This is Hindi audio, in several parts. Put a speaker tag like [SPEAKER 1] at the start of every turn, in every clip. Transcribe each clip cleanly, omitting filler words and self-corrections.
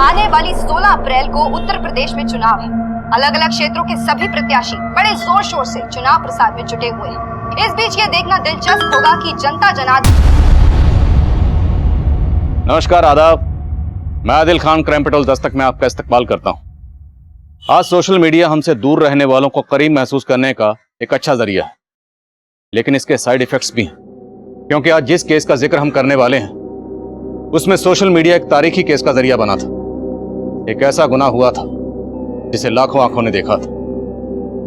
[SPEAKER 1] आने वाली 16 अप्रैल को उत्तर प्रदेश में चुनाव है। अलग अलग क्षेत्रों के सभी प्रत्याशी बड़े जोर शोर से चुनाव प्रचार में जुटे हुए हैं। इस बीच ये देखना दिलचस्प होगा कि जनता जनार्दन।
[SPEAKER 2] नमस्कार, आदाब। मैं आदिल खान, क्राइम पेट्रोल दस्तक में आपका इस्तकबाल करता हूं। आज सोशल मीडिया हमसे दूर रहने वालों को करीब महसूस करने का एक अच्छा जरिया है, लेकिन इसके साइड इफेक्ट्स भी हैं। क्योंकि आज जिस केस का जिक्र हम करने वाले हैं उसमें सोशल मीडिया एक तारीखी केस का जरिया बना था। एक ऐसा गुनाह हुआ था जिसे लाखों आंखों ने देखा था।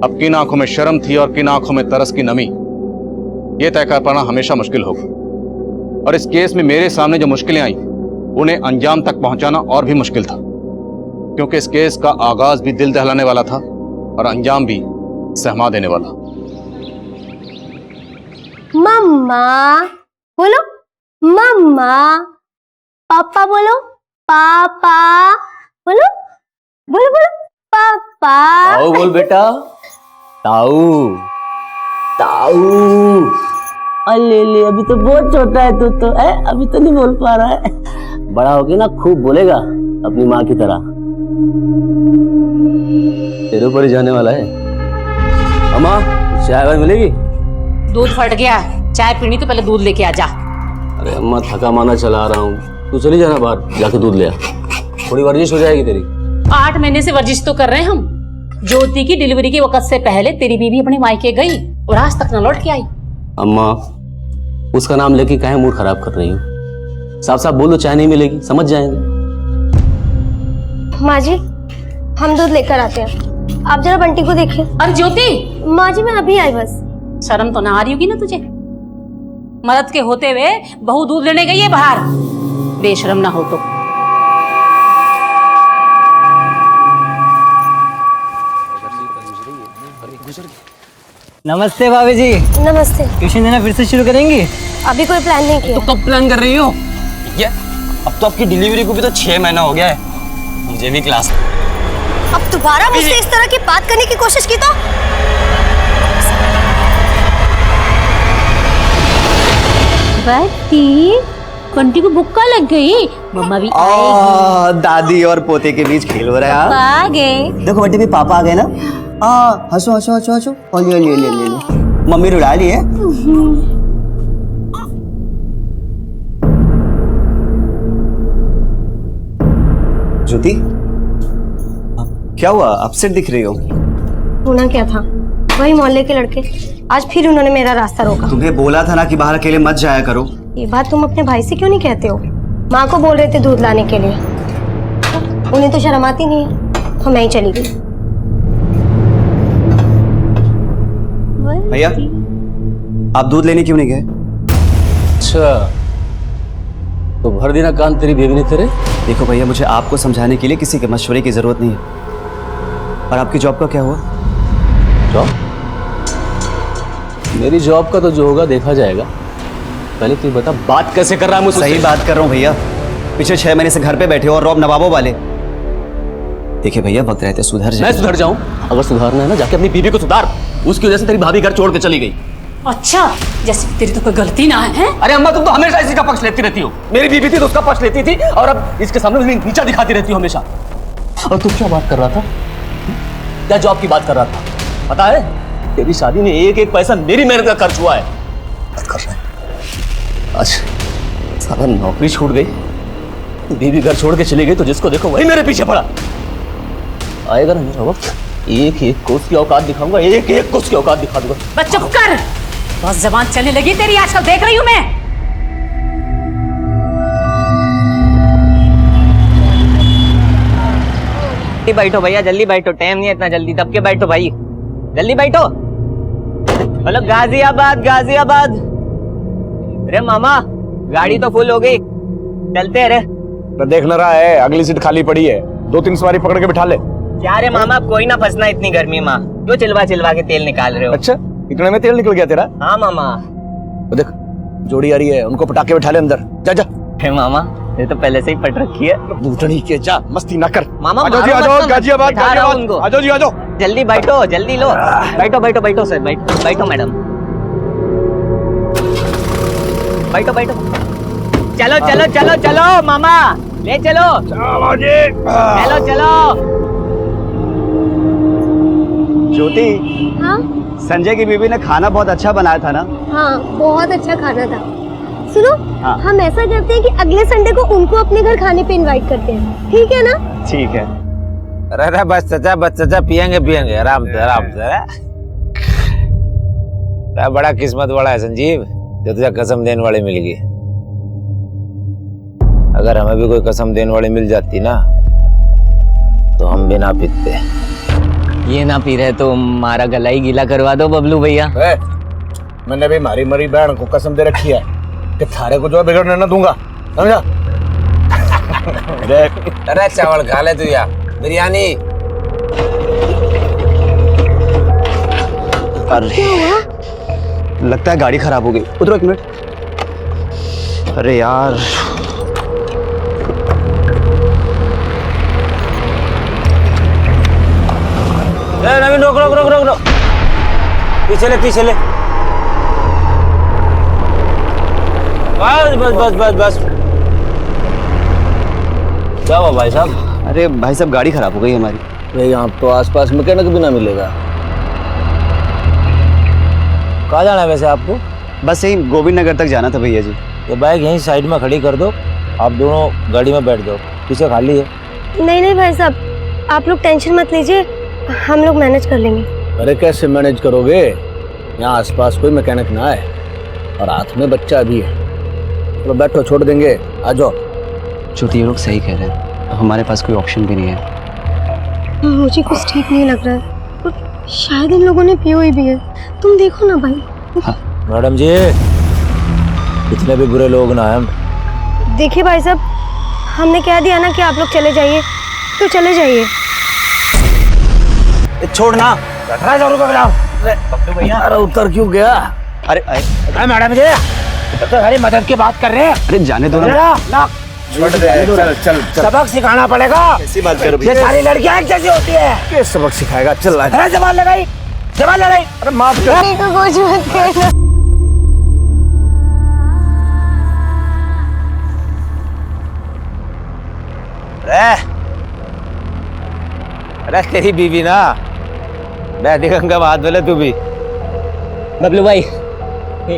[SPEAKER 2] अब किन आंखों में शर्म थी और किन आंखों में तरस की नमी, यह तय कर पाना हमेशा मुश्किल होगा। और इस केस में मेरे सामने जो मुश्किलें आई उन्हें अंजाम तक पहुंचाना और भी मुश्किल था, क्योंकि इस केस का आगाज भी दिल दहलाने वाला था और अंजाम भी सहमा देने वाला।
[SPEAKER 3] मम्मा बोलो, मम्मा। पापा बोलो, पापा बोलो, बोलो बोलो, पापा।
[SPEAKER 4] ताऊ बोल बेटा, ताऊ ताऊ। अले ले, अभी तो बहुत छोटा है तू तो है, अभी तो नहीं बोल पा रहा है। बड़ा हो गया ना खूब बोलेगा अपनी माँ की तरह। तेरे ऊपर ही जाने वाला है। अम्मा, चाय वाय मिलेगी?
[SPEAKER 5] दूध फट गया, चाय पीनी तो पहले दूध लेके आ जा।
[SPEAKER 4] अरे अम्मा, थका माना चला रहा हूँ, तू चली जाना बाहर, जाके दूध ले आ। थोड़ी वर्जिश हो जाएगी तेरी।
[SPEAKER 5] 8 महीने से वर्जिश तो कर रहे हैं हम। ज्योति की डिलीवरी के वक्त से पहले तेरी बीवी अपने मायके गई और आज तक न लौट के आई।
[SPEAKER 4] अम्मा, उसका नाम लेके काहे मूड खराब कर रही हूँ? साफ साफ बोलो, चाय नहीं मिलेगी, समझ जाएंगे।
[SPEAKER 3] माँ जी, हम दूध लेकर आते हैं, आप जरा बंटी को देखिए।
[SPEAKER 5] अरे ज्योति!
[SPEAKER 3] माँ जी, मैं अभी आई बस।
[SPEAKER 5] शर्म तो ना आ रही होगी ना तुझे? मर्द के होते हुए बहू दूध लेने गई है बाहर, बेशरम ना हो तो।
[SPEAKER 6] नमस्ते भाभी जी।
[SPEAKER 3] नमस्ते।
[SPEAKER 6] ट्यूशन देना फिर से शुरू करेंगी?
[SPEAKER 3] अभी कोई प्लान नहीं किया।
[SPEAKER 6] तो कब प्लान कर रही हो? ये अब तो आपकी डिलीवरी को भी तो 6 महीना हो गया है। मुझे भी क्लास।
[SPEAKER 3] अब दोबारा मुझसे इस तरह की बात करने की कोशिश की तो?
[SPEAKER 5] बंटी को बुक्का लग गई। मम्मा भी आएगी।
[SPEAKER 6] दादी और पोते के बीच खेल हो रहा है।
[SPEAKER 5] आ गए।
[SPEAKER 6] देखो बेटे, भी पापा आ गए ना। हंसो हंसो हंसो हंसो। ले। मम्मी रुला ली है। ज्योति, क्या हुआ? अपसेट दिख रही हो।
[SPEAKER 3] होना क्या था, वही मोहल्ले के लड़के आज फिर उन्होंने मेरा रास्ता रोका।
[SPEAKER 6] तुम्हें बोला था ना कि बाहर अकेले मत जाया करो।
[SPEAKER 3] ये बात तुम अपने भाई से क्यों नहीं कहते हो? माँ को बोल रहे थे दूध लाने के लिए, उन्हें तो शर्म आती नहीं है, तो मैं ही चली गई।
[SPEAKER 6] भैया, आप दूध लेने क्यों नहीं गए?
[SPEAKER 4] अच्छा, तो भर देना कान तेरी बेबी ने तेरे।
[SPEAKER 6] देखो भैया, मुझे आपको समझाने के लिए किसी के मशवरे की जरूरत नहीं है। और आपकी जॉब का क्या हुआ?
[SPEAKER 4] जॉब? मेरी जॉब का तो जो होगा देखा जाएगा। पहले तू बता, बात कैसे कर रहा है मुझसे?
[SPEAKER 6] सही बात कर रहा हूँ भैया। पिछले 6 महीने से घर पे बैठे हो और रौब नवाबों वाले। देखिए भैया, वक्त रहते सुधर जाए।
[SPEAKER 4] मैं सुधर जाऊं? अगर सुधारना है ना, जाके अपनी बीवी को सुधार। उसकी वजह से तेरी भाभी घर छोड़ के चली गई।
[SPEAKER 5] अच्छा, जैसे तेरी तो कोई गलती ना है।
[SPEAKER 4] अरे अम्मा, तुम तो हमेशा इसी का पक्ष लेती रहती हो। मेरी बीवी थी तो उसका पक्ष लेती थी, और अब इसके सामने नीचा दिखाती रहती हो हमेशा। और तू क्या बात कर रहा था? क्या जॉब की बात कर रहा था? पता है, तेरी शादी में एक एक पैसा मेरी मेहनत का खर्च हुआ है। बात कर रहा है। आज साला नौकरी छूट गई, बीवी घर छोड़ के चली गई, तो जिसको देखो वही मेरे पीछे पड़ा। आएगा ना मेरा वक्त, एक एक कोस की औकात दिखाऊंगा, एक एक कोस की औकात दिखा दूंगा।
[SPEAKER 5] बस चुप कर, बस जबान चलने लगी तेरी, आजकल देख रही हूं मैं।
[SPEAKER 7] जल्दी बैठो भैया, जल्दी बैठो, टाइम नहीं है इतना जल्दी, दब के बैठो भाई, जल्दी बैठो। हेलो, गाजियाबाद गाजियाबाद। अरे मामा, गाड़ी तो फुल हो गई, चलते रे।
[SPEAKER 2] तो देख न रहा है अगली सीट खाली पड़ी है, 2-3 सवारी पकड़ के बिठा ले।
[SPEAKER 7] क्या रे मामा, कोई ना फंसना इतनी गर्मी में, क्यों चिलवा चिलवा के तेल निकाल रहे हो?
[SPEAKER 2] अच्छा, इतने में तेल निकल गया तेरा?
[SPEAKER 7] हाँ मामा।
[SPEAKER 2] तो देख, जोड़ी आ रही है, उनको पटाके बिठा ले अंदर। जा जा।
[SPEAKER 7] हे मामा, ये तो पहले से ही पट रखी है।
[SPEAKER 2] बूटनी के जा, मस्ती ना कर।
[SPEAKER 7] मामा,
[SPEAKER 2] आ जाओ जी,
[SPEAKER 7] मारो
[SPEAKER 2] आ
[SPEAKER 7] मत
[SPEAKER 2] जाओ,
[SPEAKER 7] ना,
[SPEAKER 2] गाजियाबाद
[SPEAKER 7] बिठा रहा हूं उनको।
[SPEAKER 2] आ जाओ जी, आ जाओ।
[SPEAKER 7] जल्दी बैठो, जल्दी लो। बैठो बैठो बैठो सर, बैठो बैठो मैडम, बैठो बैठो। चलो चलो चलो चलो मामा, ले चलो चलो चलो।
[SPEAKER 6] ज्योति,
[SPEAKER 3] हाँ
[SPEAKER 6] संजय की बीवी ने खाना बहुत अच्छा बनाया था ना?
[SPEAKER 3] हाँ, बहुत अच्छा खाना था। सुनो,
[SPEAKER 6] हाँ।
[SPEAKER 3] हम ऐसा करते हैं कि अगले संडे को उनको अपने घर खाने पे इनवाइट करते हैं, ठीक है ना?
[SPEAKER 6] ठीक है।
[SPEAKER 8] अरे बस चाचा पियेंगे आराम से। बड़ा किस्मत वाला है संजीव जो तुझे कसम देने वाली मिल गई। अगर हमें भी कोई कसम देने वाली मिल जाती ना तो हम भी ना पीते।
[SPEAKER 7] ये ना पी रहे तो हमारा गला ही गीला करवा दो बबलू भैया।
[SPEAKER 8] मैंने भी मारी मरी बहन को कसम दे रखी है कि थारे को जो बिगड़ने ना दूंगा, समझा? अरे चावल खा ले तू या बिरयानी।
[SPEAKER 6] अरे लगता है गाड़ी खराब हो गई। उतरो 1 मिनट। अरे यार,
[SPEAKER 8] नवीन रोक। पीछे ले बस। क्या हुआ भाई साहब?
[SPEAKER 6] अरे भाई साहब, गाड़ी खराब हो गई हमारी।
[SPEAKER 8] अरे यहाँ तो आसपास मैकेनिक भी ना मिलेगा। कहाँ जाना है वैसे आपको?
[SPEAKER 6] बस यही गोविंद नगर तक जाना था भैया जी।
[SPEAKER 8] ये बाइक यहीं साइड में खड़ी कर दो, आप दोनों गाड़ी में बैठ जाओ, पीछे खाली है।
[SPEAKER 3] नहीं भाई साहब, आप लोग टेंशन मत लीजिए, हम लोग मैनेज कर लेंगे।
[SPEAKER 8] अरे कैसे मैनेज करोगे? यहाँ आसपास कोई मैकेनिक ना है और हाथ में बच्चा भी है। तो बैठो, छोड़ देंगे, आ जाओ।
[SPEAKER 6] ज्योति, ये लोग सही कह रहे हैं, हमारे पास कोई ऑप्शन भी नहीं है।
[SPEAKER 3] मुझे कुछ ठीक नहीं लग रहा है, और शायद इन लोगों ने पी हुई भी है। तुम देखो ना भाई।
[SPEAKER 8] मैडम जी, इतने भी बुरे लोग ना हैं।
[SPEAKER 3] देखिए भाई साहब, हमने कह दिया ना कि आप लोग चले जाइए तो चले जाइए।
[SPEAKER 6] छोड़ना।
[SPEAKER 8] 18,000 रुपए भैया। अरे उतर क्यों गया?
[SPEAKER 6] अरे
[SPEAKER 8] मैडम जी, तो हमारी मदद की बात कर रहे हैं।
[SPEAKER 6] अरे जाने दो ना।
[SPEAKER 8] चल सबक सिखाना पड़ेगा।
[SPEAKER 6] कैसी बात कर रहे
[SPEAKER 8] ये सारी लड़कियां एक जैसी होती है। क्या सबक सिखाएगा? चल अरे जवान लगाई। अरे माफ कर।
[SPEAKER 3] कुछ मत करना।
[SPEAKER 8] अरे तेरी बीवी ना बैठी गंगा बात बोले तू भी।
[SPEAKER 7] बबलू भाई,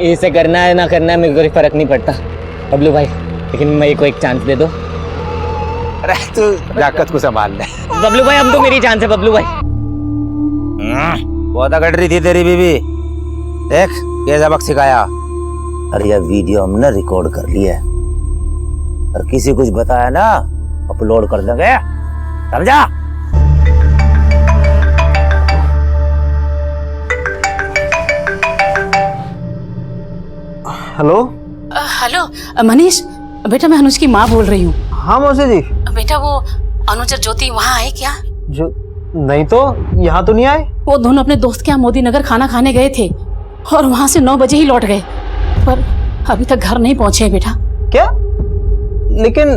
[SPEAKER 7] इसे करना है ना करना है मेरे को कोई फर्क नहीं पड़ता बबलू भाई, लेकिन मेरे को एक चांस दे दो।
[SPEAKER 8] अरे तू जाकत को संभाल ले
[SPEAKER 7] बबलू भाई, अब तो मेरी चांस है बबलू भाई।
[SPEAKER 8] बहुत अकड़ रही थी तेरी बीवी, देख ये सबक सिखाया। अरे यह वीडियो हमने रिकॉर्ड कर लिया है और किसी कुछ बताया ना अपलोड कर देंगे, समझा?
[SPEAKER 6] हेलो।
[SPEAKER 5] हेलो मनीष, बेटा मैं अनुज की माँ बोल रही हूँ।
[SPEAKER 6] हाँ मौसी जी।
[SPEAKER 5] बेटा वो अनुज और ज्योति वहाँ आए क्या?
[SPEAKER 6] जो नहीं तो यहाँ तो नहीं आए।
[SPEAKER 5] वो दोनों अपने दोस्त के यहाँ मोदी नगर खाना खाने गए थे और वहाँ से 9 बजे ही लौट गए, पर अभी तक घर नहीं पहुँचे बेटा।
[SPEAKER 6] क्या? लेकिन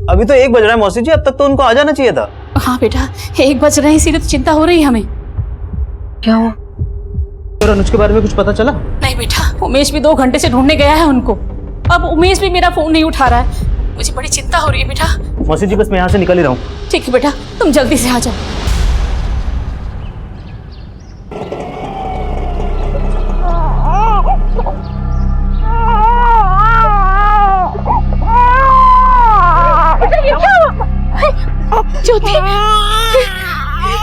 [SPEAKER 6] अभी तो 1 बज रहा है मौसी जी, अब तक तो उनको आ जाना चाहिए था।
[SPEAKER 5] हाँ बेटा, 1 बज रहे हैं, इसीलिए तो चिंता हो रही है हमें।
[SPEAKER 6] क्या हुआ? और अनुज के बारे में कुछ पता चला?
[SPEAKER 5] नहीं बेटा, उमेश भी 2 घंटे से ढूंढने गया है उनको। अब उमेश भी मेरा फोन नहीं उठा रहा है, मुझे बड़ी चिंता हो रही है बेटा।
[SPEAKER 6] मौसी जी बस मैं यहाँ से निकल ही रहा हूँ।
[SPEAKER 5] ठीक है बेटा, तुम जल्दी से आ जाओ। ज्योति,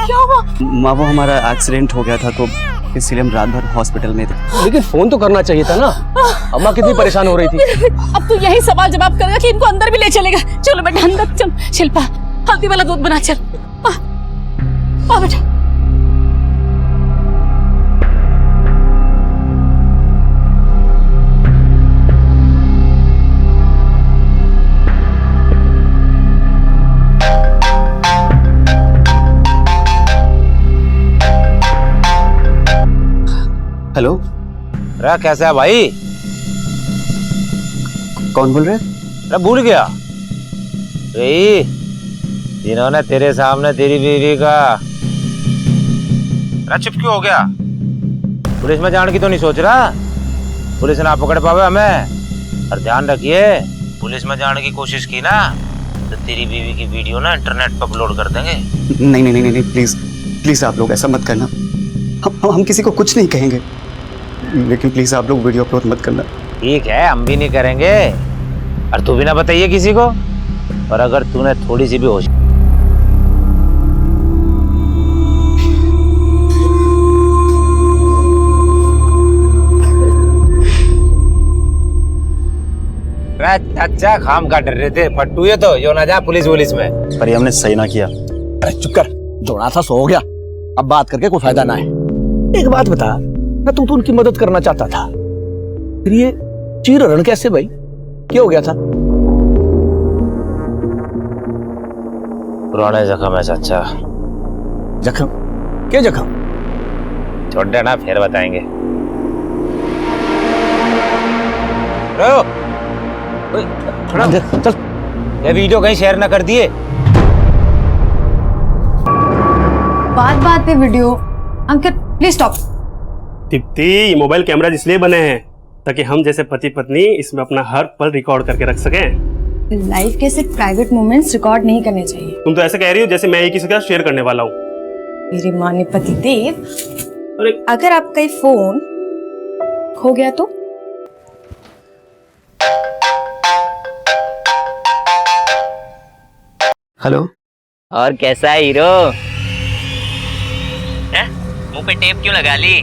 [SPEAKER 5] क्या हुआ?
[SPEAKER 6] माँ, वो हमारा एक्सीडेंट हो गया था तो इसलिए हम रात भर हॉस्पिटल में थे।
[SPEAKER 4] लेकिन फोन तो करना चाहिए था ना, अम्मा कितनी परेशान हो रही थी।
[SPEAKER 5] अब तो यही सवाल जवाब करेगा कि इनको अंदर भी ले चलेगा। चलो बेटा अंदर चल। शिल्पा, हल्दी वाला दूध बना, चल आ बेटा।
[SPEAKER 6] हेलो।
[SPEAKER 8] अरे कैसा है भाई?
[SPEAKER 6] कौन बोल रहे हैं?
[SPEAKER 8] अरे भूल गया जिन्होंने तेरे सामने तेरी बीवी का। अरे चुप क्यों हो गया? पुलिस में जाने की तो नहीं सोच रहा? पुलिस ना पकड़ पावे हमें। और ध्यान रखिए, पुलिस में जाने की कोशिश की ना तो तेरी बीवी की वीडियो ना इंटरनेट पर अपलोड कर देंगे।
[SPEAKER 6] नहीं नहीं नहीं नहीं, प्लीज प्लीज आप लोग ऐसा मत करना। हम किसी को कुछ नहीं कहेंगे, लेकिन प्लीज आप लोग वीडियो अपलोड मत करना।
[SPEAKER 8] ठीक है, हम भी नहीं करेंगे, और तू भी ना बताइए किसी को। और अगर तूने थोड़ी सी भी होश अच्छा खाम का डर रहे थे फट्टू ये तो जो ना जा पुलिस में।
[SPEAKER 6] पर ये हमने सही ना किया।
[SPEAKER 4] अरे चुप कर, जोड़ा था सो हो गया, अब बात करके कोई फायदा ना है। एक बात बता ना, तू तो उनकी मदद करना चाहता था, फिर ये चीरहरण कैसे भाई, क्या हो गया था?
[SPEAKER 8] पुराने जख्म है चाचा।
[SPEAKER 4] जख्म? क्या जख्म?
[SPEAKER 8] छोड़ देना, फिर बताएंगे।
[SPEAKER 4] चल,
[SPEAKER 8] ये वीडियो कहीं शेयर ना कर दिए।
[SPEAKER 9] बात बात पे video. Ankit please stop.
[SPEAKER 10] Deepti, ये मोबाइल कैमरा इसलिए बने हैं ताकि हम जैसे पति पत्नी इसमें अपना हर पल रिकॉर्ड करके रख सकें।
[SPEAKER 9] लाइफ के सिर्फ प्राइवेट मोमेंट्स रिकॉर्ड नहीं करने चाहिए।
[SPEAKER 10] तुम तो ऐसे कह रही हो जैसे मैं ही किसी का शेयर करने वाला हूँ।
[SPEAKER 9] मेरी माँ ने पति देव,
[SPEAKER 10] अरे
[SPEAKER 9] अगर आपका फोन खो गया तो?
[SPEAKER 6] हेलो।
[SPEAKER 7] और कैसा है हीरो? मुंह पे टेप क्यों लगा ली?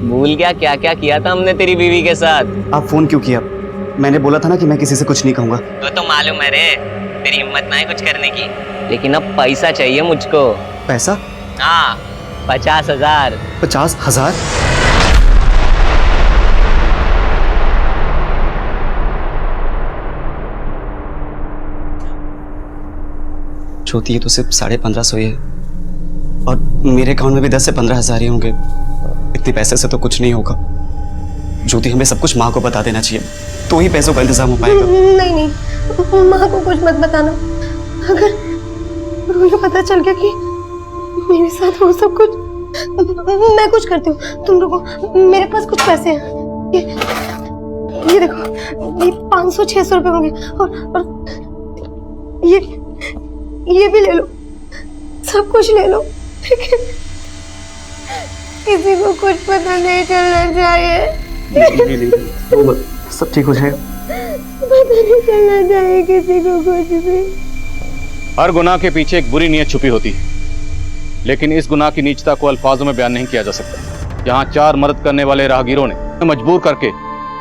[SPEAKER 7] भूल गया क्या क्या किया था हमने तेरी बीवी के साथ?
[SPEAKER 6] आप फोन क्यों किया? मैंने बोला था ना कि मैं किसी से कुछ नहीं कहूंगा।
[SPEAKER 7] तो मालूम है रे, तेरी हिम्मत ना है कुछ करने की। लेकिन अब पैसा चाहिए मुझको।
[SPEAKER 6] पैसा?
[SPEAKER 7] हाँ, 50,000।
[SPEAKER 6] 50,000? ज्योति, ये तो सिर्फ 1550 ही है, और मेरे अकाउंट में भी 10 से 15,000 ही होंगे। इतने पैसे से तो कुछ नहीं होगा। ज्योति, हमें सब कुछ माँ को बता देना चाहिए, तो ही पैसों का इंतजाम हो पाएगा।
[SPEAKER 3] नहीं नहीं, माँ को कुछ मत बताना। अगर उन्हें पता चल गया कि मेरे साथ वो सब कुछ, मैं कुछ करती हूँ, तुम लोगों, मेरे पास कुछ पैसे हैं। ये देखो, ये 500-600 रुपए होंगे, और ये भी ले लो, सब कुछ ले लो, लेकिन किसी को कुछ पता नहीं चलना चाहिए।
[SPEAKER 6] सब ठीक हो जाएगा।
[SPEAKER 3] पता नहीं चलना चाहिए किसी को कुछ भी।
[SPEAKER 2] हर गुनाह के पीछे एक बुरी नीयत छुपी होती है, लेकिन इस गुनाह की नीचता को अल्फाजों में बयान नहीं किया जा सकता। यहाँ 4 मदद करने वाले राहगीरों ने मजबूर करके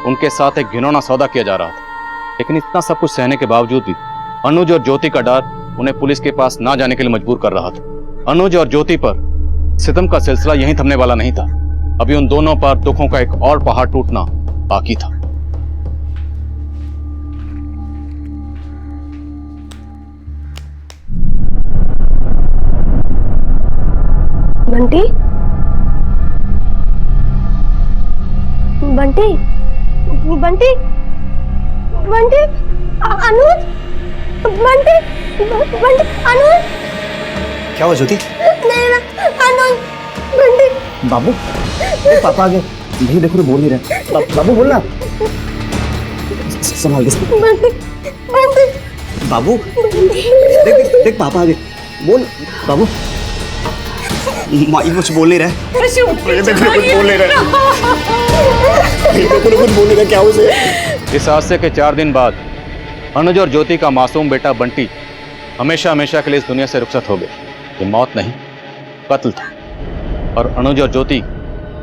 [SPEAKER 2] उनके साथ एक घिनौना सौदा किया जा रहा था, लेकिन इतना सब कुछ सहने के बावजूद भी अनुज और ज्योति का डर उन्हें पुलिस के पास ना जाने के लिए मजबूर कर रहा था। अनुज और ज्योति पर सितम का सिलसिला यहीं थमने वाला नहीं था। अभी उन दोनों पर दुखों का एक और पहाड़ टूटना बाकी था।
[SPEAKER 3] बंटी, बंटी, बंटी, बंटी, अनुज, बंटी, बंटी, अनुज।
[SPEAKER 6] क्या हुआ ज्योति?
[SPEAKER 3] नहीं ना, अनुज, बंटी।
[SPEAKER 4] बाबू, पापा आ गए। नहीं देखो, बोल नहीं रहे। बाबू बोलना, संभाल के।
[SPEAKER 3] बंटी, बंटी,
[SPEAKER 6] बाबू, देख देख पापा आ गए। बोल बाबू। माँ ये कुछ बोल नहीं रहे। कुछ बोल नहीं रहे। क्या उसे?
[SPEAKER 2] इस हादसे के 4 दिन बाद अनुज और ज्योति का मासूम बेटा बंटी हमेशा हमेशा के लिए इस दुनिया से रुखसत हो गए। ये मौत नहीं, कत्ल था, और अनुज और ज्योति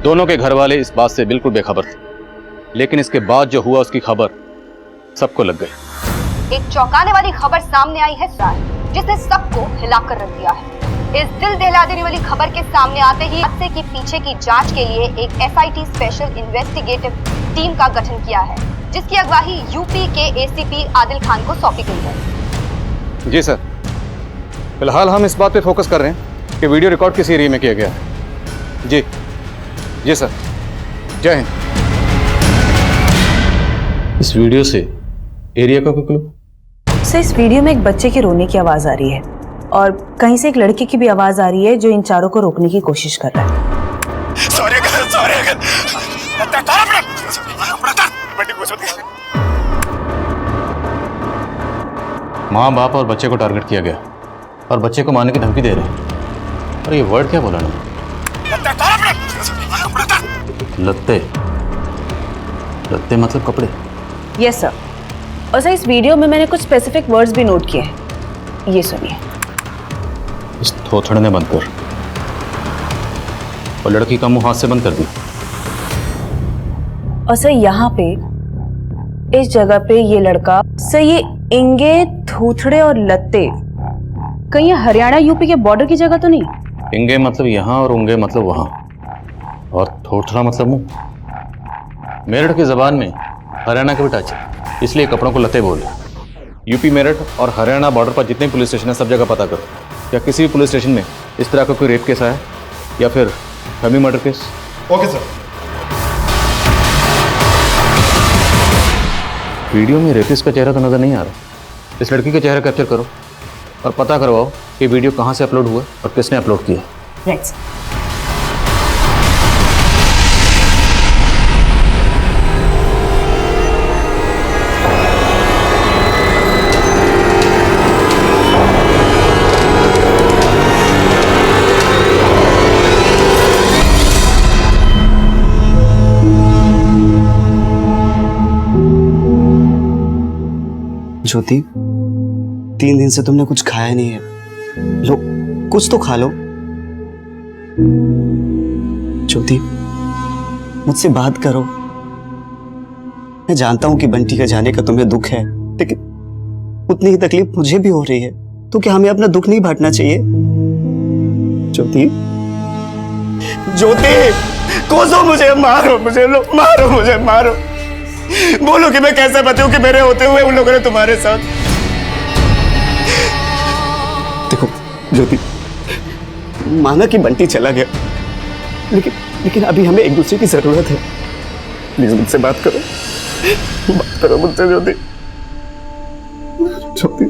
[SPEAKER 2] दोनों के घर वाले इस बात से बिल्कुल बेखबर थे। लेकिन इसके बाद जो हुआ उसकी खबर सबको लग गई।
[SPEAKER 1] एक चौंकाने वाली खबर सामने आई है सर, जिसने सबको हिलाकर रख दिया है। इस दिल दहला देने वाली खबर के सामने आते ही हादसे के पीछे की जांच के लिए एक SIT स्पेशल इन्वेस्टिगेटिव टीम का गठन किया है, जिसकी अगवाई यूपी के ACP आदिल खान को सौंपी गई है।
[SPEAKER 2] जी सर, फिलहाल हम इस बात पे फोकस कर रहे हैं कि वीडियो रिकॉर्ड किस एरिया में किया गया है। जी जी सर, जय हिंद। इस वीडियो से एरिया का कोई क्लू?
[SPEAKER 11] सर, इस वीडियो में एक बच्चे के रोने की आवाज आ रही है, और कहीं से एक लड़के की भी आवाज आ रही है जो इन चारों को रोकने की कोशिश कर रहा है।
[SPEAKER 2] माँ बाप और बच्चे को टारगेट किया गया और बच्चे को मारने की धमकी दे रहे हैं। और ये वर्ड क्या बोला ना? लत्ते। लत्ते मतलब कपड़े।
[SPEAKER 11] Yes sir. और सर इस वीडियो में मैंने कुछ स्पेसिफिक वर्ड्स भी नोट किए हैं, ये सुनिए।
[SPEAKER 2] इस थोथड़ने बंद कर और लड़की का मुंह हाथ से बंद कर दी।
[SPEAKER 11] और सर यहाँ पे इस जगह पे ये लड़का, सर ये इंगे, थूथड़े और लत्ते, कहीं ये हरियाणा यूपी के बॉर्डर की जगह तो नहीं?
[SPEAKER 2] इंगे मतलब यहाँ और उंगे मतलब वहाँ और थोथड़ा मतलब मुंह। मेरठ की जबान में हरियाणा के भी टच है, इसलिए कपड़ों को लत्ते बोल रहे। यूपी मेरठ और हरियाणा बॉर्डर पर जितने पुलिस स्टेशन है सब जगह पता करो, क्या किसी भी पुलिस स्टेशन में इस तरह का कोई रेप केस आया या फिर family murder case?
[SPEAKER 12] Okay sir.
[SPEAKER 2] Video में रेपिस्ट का चेहरा तो नजर नहीं आ रहा, इस लड़की का चेहरा कैप्चर करो और पता करवाओ कि वीडियो कहाँ से अपलोड हुआ और किसने अपलोड किया।
[SPEAKER 11] राइट।
[SPEAKER 6] ज्योति, 3 दिन से तुमने कुछ खाया नहीं है, लो कुछ तो खा लो। ज्योति मुझसे बात करो। मैं जानता हूं कि बंटी के जाने का तुम्हें दुख है, लेकिन उतनी ही तकलीफ मुझे भी हो रही है, तो क्या हमें अपना दुख नहीं बांटना चाहिए? ज्योति, ज्योति कोसो मुझे, मारो मुझे, लो मारो मुझे, मारो। बोलो कि मैं कैसे बचूं कि मेरे होते हुए उन लोगों ने तुम्हारे साथ। देखो ज्योति, माना कि बंटी चला गया, लेकिन अभी हमें एक दूसरे की जरूरत है। प्लीज मुझसे बात करो मुझसे ज्योति। ज्योति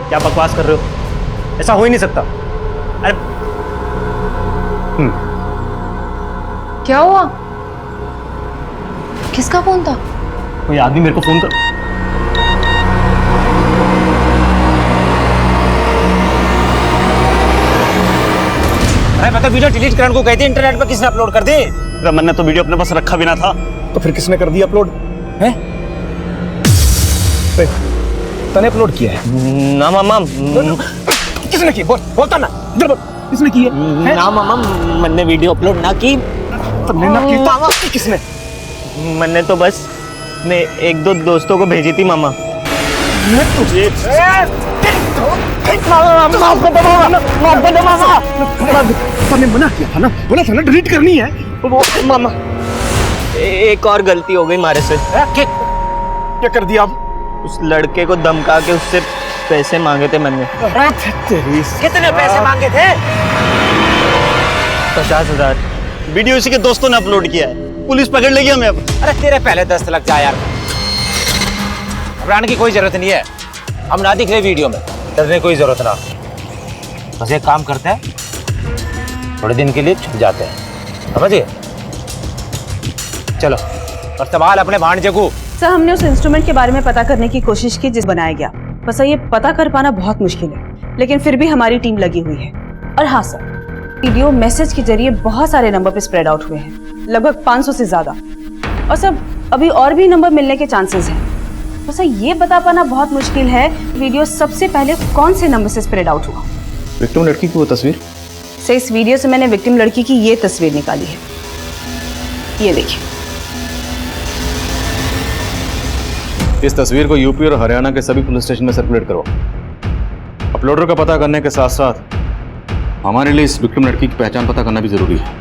[SPEAKER 4] क्या बकवास कर रहे हो? ऐसा हो ही नहीं सकता। अरे
[SPEAKER 9] क्या हुआ? किसका फोन था?
[SPEAKER 4] कोई आदमी मेरे को फोन कर। अरे मैं तो वीडियो डिलीट करने को कहती, इंटरनेट पर किसने अपलोड कर दी?
[SPEAKER 6] रमन ने तो वीडियो अपने पास रखा भी ना था,
[SPEAKER 12] तो फिर किसने कर दिया अपलोड? है तने अपलोड किया है?
[SPEAKER 4] ना मामा।
[SPEAKER 12] किसने की? बोलता ना, इधर बोल। किसने की है?
[SPEAKER 4] ना मामा, मैंने वीडियो अपलोड ना की।
[SPEAKER 12] तुमने ना की तो किसने?
[SPEAKER 7] मैंने तो बस मैं 1-2 दोस्तों को भेजी थी मामा।
[SPEAKER 12] मैं तुझे तूने मना किया था ना, बोला था ना डिलीट करनी है।
[SPEAKER 7] वो मामा एक और गलती हो गई हमारे से।
[SPEAKER 12] क्या कर दिया अब?
[SPEAKER 7] उस लड़के को धमका के उससे पैसे मांगे थे मैंने।
[SPEAKER 4] कितने पैसे मांगे थे?
[SPEAKER 7] 50,000।
[SPEAKER 6] वीडियो इसी के दोस्तों ने अपलोड किया है, पुलिस पकड़ लेगी हमें अब।
[SPEAKER 4] अरे तेरे पहले 10 लग जा यार, घबराने की कोई जरूरत नहीं है। हम ना दिख रहे वीडियो में, डरने की कोई जरूरत ना। बस एक काम करते हैं, थोड़े दिन के लिए छुप जाते हैं, समझिए? चलो और संभाल अपने भांजे को।
[SPEAKER 11] सर हमने उस इंस्ट्रूमेंट के बारे में पता करने की कोशिश की जिस बनाया गया, बस ये पता कर पाना बहुत मुश्किल है, लेकिन फिर भी हमारी टीम लगी हुई है। और हाँ सर, वीडियो मैसेज के जरिए बहुत सारे नंबर पे स्प्रेड आउट हुए हैं, लगभग 500 से ज्यादा। और सर अभी और भी नंबर मिलने के चांसेस हैं। तो सर ये बता पाना बहुत मुश्किल है वीडियो सबसे पहले कौन से नंबर से स्प्रेड आउट हुआ।
[SPEAKER 2] विक्टिम लड़की की वो तस्वीर?
[SPEAKER 11] सर इस वीडियो से मैंने विक्टिम लड़की की ये तस्वीर निकाली है, ये देखिए।
[SPEAKER 2] इस तस्वीर को यूपी और हरियाणा के सभी पुलिस स्टेशन में सर्कुलेट करो। अपलोडर का पता करने के साथ साथ हमारे लिए इस विक्टिम लड़की की पहचान पता करना भी जरूरी है।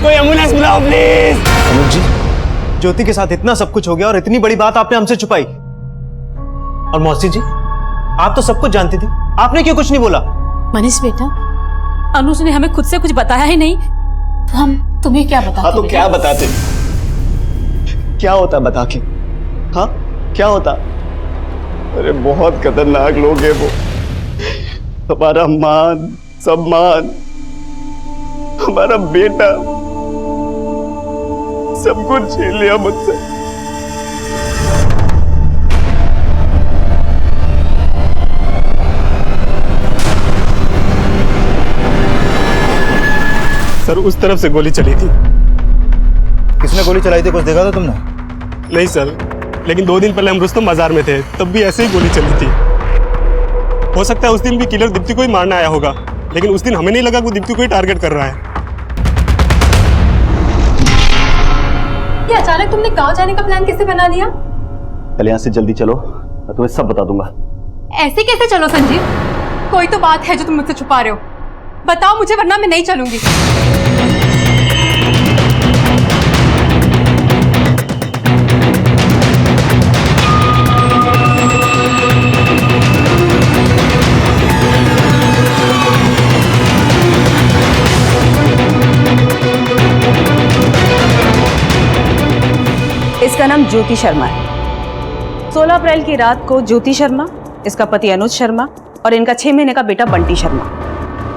[SPEAKER 6] कोई एम्बुलेंस बुलाओ प्लीज। अनुज जी, ज्योति के साथ इतना सब कुछ हो गया और इतनी बड़ी बात आपने हमसे छुपाई। और मौसी जी, आप तो सब कुछ जानती थी, आपने क्यों कुछ नहीं बोला?
[SPEAKER 5] मनीष बेटा, अनुज ने हमें खुद से कुछ बताया ही नहीं, तो हम तुम्हें क्या बताते?
[SPEAKER 6] हाँ तो क्या बताते? क्या होता बता के? हाँ क्या होता? अरे बहुत खतरनाक लोग हैं वो। हमारा मान सम्मान, हमारा बेटा, सब कुछ छीन लिया मुझसे।
[SPEAKER 10] सर उस तरफ से गोली चली थी।
[SPEAKER 12] किसने गोली चलाई थी, कुछ देखा था तुमने?
[SPEAKER 10] नहीं सर, लेकिन 2 दिन पहले हम रुस्तम बाजार में थे, तब भी ऐसे ही गोली चली थी। हो सकता है उस दिन भी किलर दीप्ति को ही मारने आया होगा, लेकिन उस दिन हमें नहीं लगा कि वो दीप्ति को ही टारगेट कर रहा है।
[SPEAKER 9] ये अचानक तुमने गांव जाने का प्लान कैसे बना लिया?
[SPEAKER 6] कल यहाँ से जल्दी चलो, मैं तुम्हें सब बता दूंगा।
[SPEAKER 9] ऐसे कैसे चलो संजीव? कोई तो बात है जो तुम मुझसे छुपा रहे हो। बताओ मुझे, वरना मैं नहीं चलूंगी।
[SPEAKER 11] इसका नाम ज्योति शर्मा है। 16 अप्रैल की रात को ज्योति शर्मा, इसका पति अनुज शर्मा और इनका 6 महीने का बेटा बंटी शर्मा